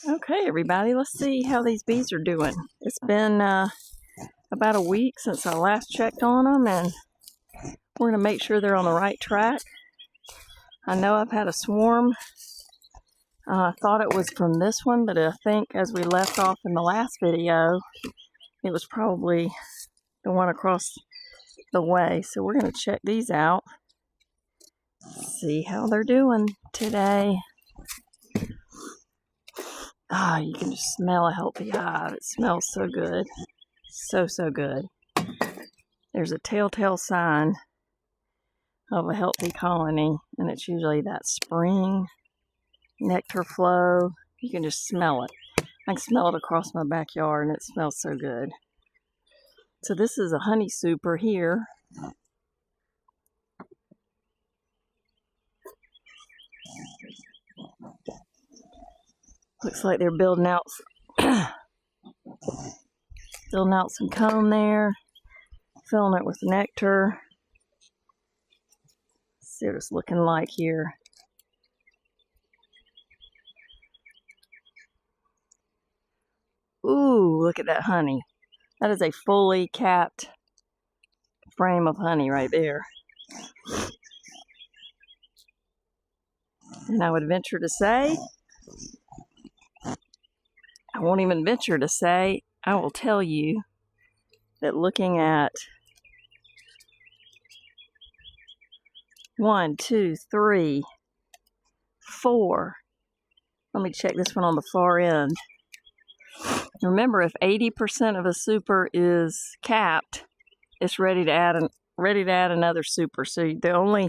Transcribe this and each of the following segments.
Okay, everybody, let's see how these bees are doing. It's been about a week since I last checked on them, and we're going to make sure they're on the right track. I know I've had a swarm. I thought it was from this one, but I think as we left off in the last video, it was probably the one across the way. So we're going to check these out, see how they're doing today. Ah, you can just smell a healthy hive. It smells so good. So good. There's a telltale sign of a healthy colony, and it's usually that spring nectar flow. You can just smell it. I can smell it across my backyard, and it smells so good. So this is a honey super here. Looks like they're building out some comb there, filling it with nectar. Let's see what it's looking like here. Ooh, look at that honey. That is a fully capped frame of honey right there. And I would venture to say, I won't even venture to say, I will tell you that looking at 1, 2, 3, 4. Let me check this one on the far end. Remember, if 80% of a super is capped, it's ready to add another super. So the only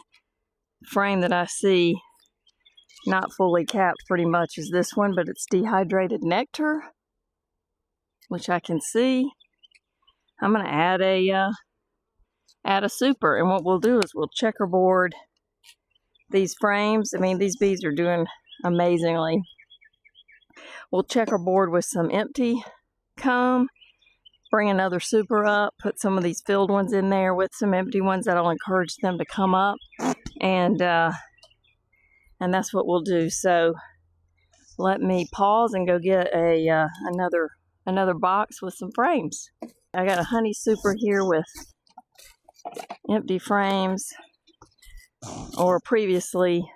frame that I see not fully capped pretty much is this one, but it's dehydrated nectar, which I can see. I'm going to add a super, and what we'll do is we'll checkerboard these frames. I mean, these bees are doing amazingly. We'll checkerboard with some empty comb, bring another super up, put some of these filled ones in there with some empty ones. That'll encourage them to come up, and that's what we'll do. So let me pause and go get another box with some frames. I got a honey super here with empty frames or previously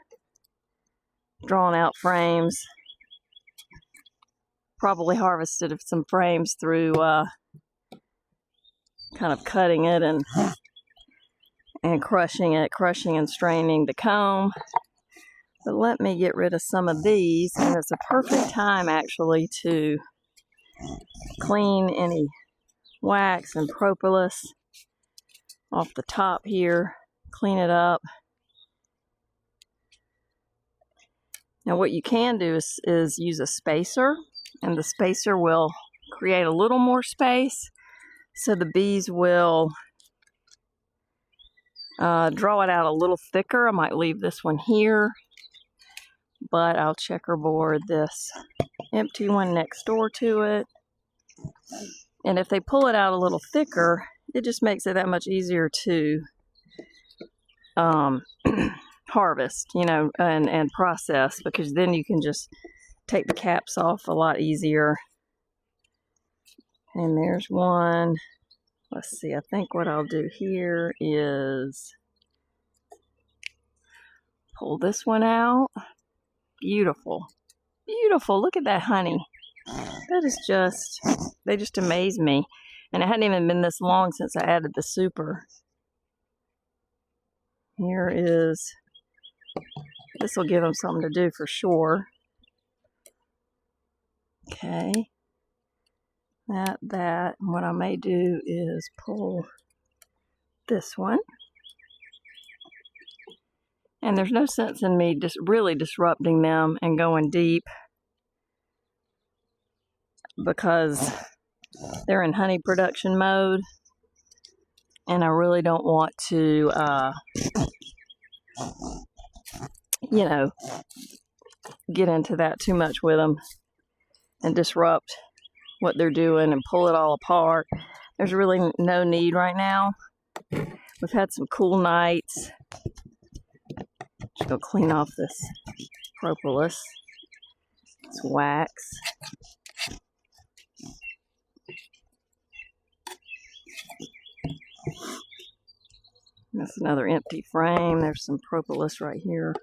drawn out frames. Probably harvested some frames through kind of cutting it and crushing and straining the comb. But let me get rid of some of these, and it's a perfect time actually to clean any wax and propolis off the top here, clean it up. Now what you can do is use a spacer, and the spacer will create a little more space, so the bees will draw it out a little thicker. I might leave this one here, but I'll checkerboard this empty one next door to it. And if they pull it out a little thicker, it just makes it that much easier to harvest, and process, because then you can just take the caps off a lot easier. And there's one. Let's see, I think what I'll do here is pull this one out. Beautiful. Beautiful. Look at that honey. That is they just amaze me. And it hadn't even been this long since I added the super. This will give them something to do for sure. Okay. That. And what I may do is pull this one. And there's no sense in me just really disrupting them and going deep, because they're in honey production mode, and I really don't want to, get into that too much with them and disrupt what they're doing and pull it all apart. There's really no need right now. We've had some cool nights. Just go clean off this propolis. It's wax. That's another empty frame. There's some propolis right here.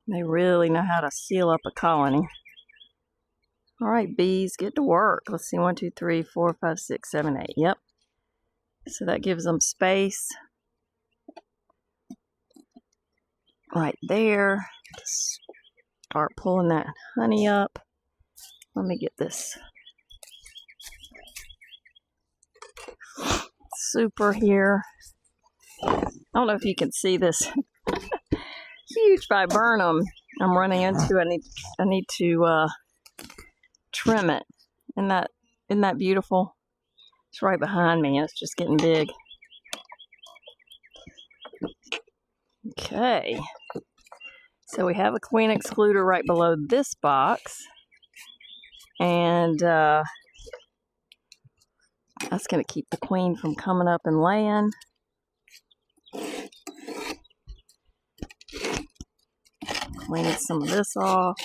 They really know how to seal up a colony. All right, bees, get to work. Let's see, 1, 2, 3, 4, 5, 6, 7, 8. Yep. So that gives them space right there. Start pulling that honey up. Let me get this super here. I don't know if you can see this huge viburnum I'm running into. I need to trim it. Isn't that beautiful? It's right behind me and it's just getting big. Okay. So we have a queen excluder right below this box. And that's going to keep the queen from coming up and laying. Clean some of this off.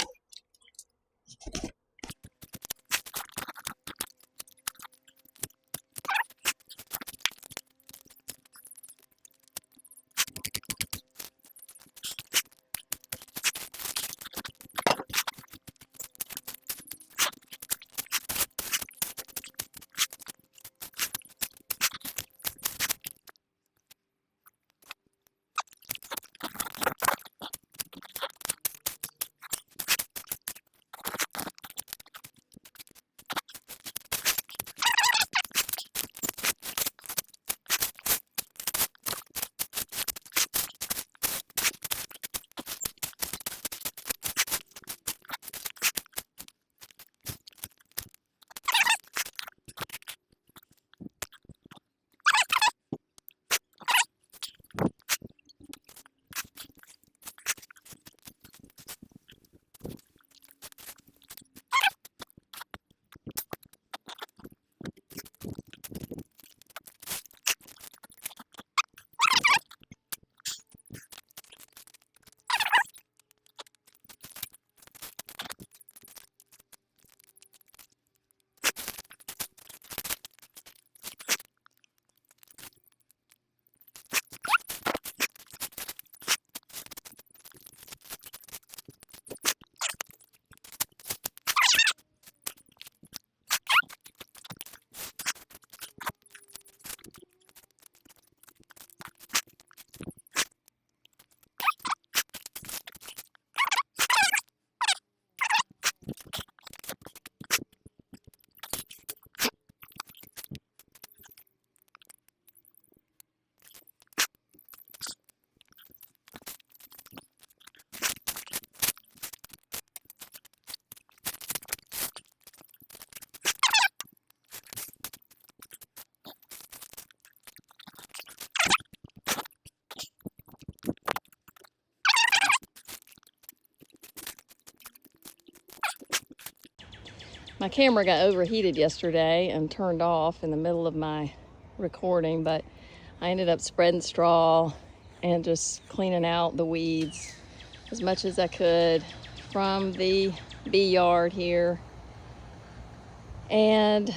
My camera got overheated yesterday and turned off in the middle of my recording, but I ended up spreading straw and just cleaning out the weeds as much as I could from the bee yard here. And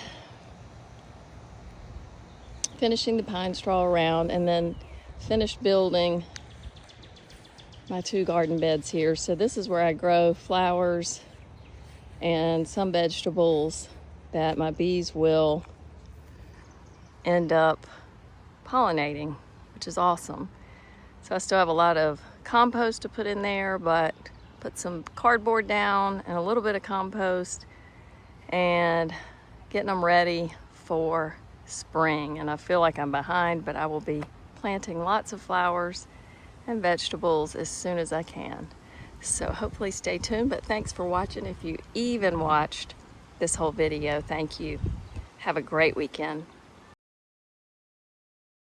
finishing the pine straw around, and then finished building my 2 garden beds here. So this is where I grow flowers and some vegetables that my bees will end up pollinating, which is awesome. So I still have a lot of compost to put in there, but put some cardboard down and a little bit of compost and getting them ready for spring. And I feel like I'm behind, but I will be planting lots of flowers and vegetables as soon as I can. So hopefully stay tuned, but thanks for watching. If you even watched this whole video, thank you. Have a great weekend.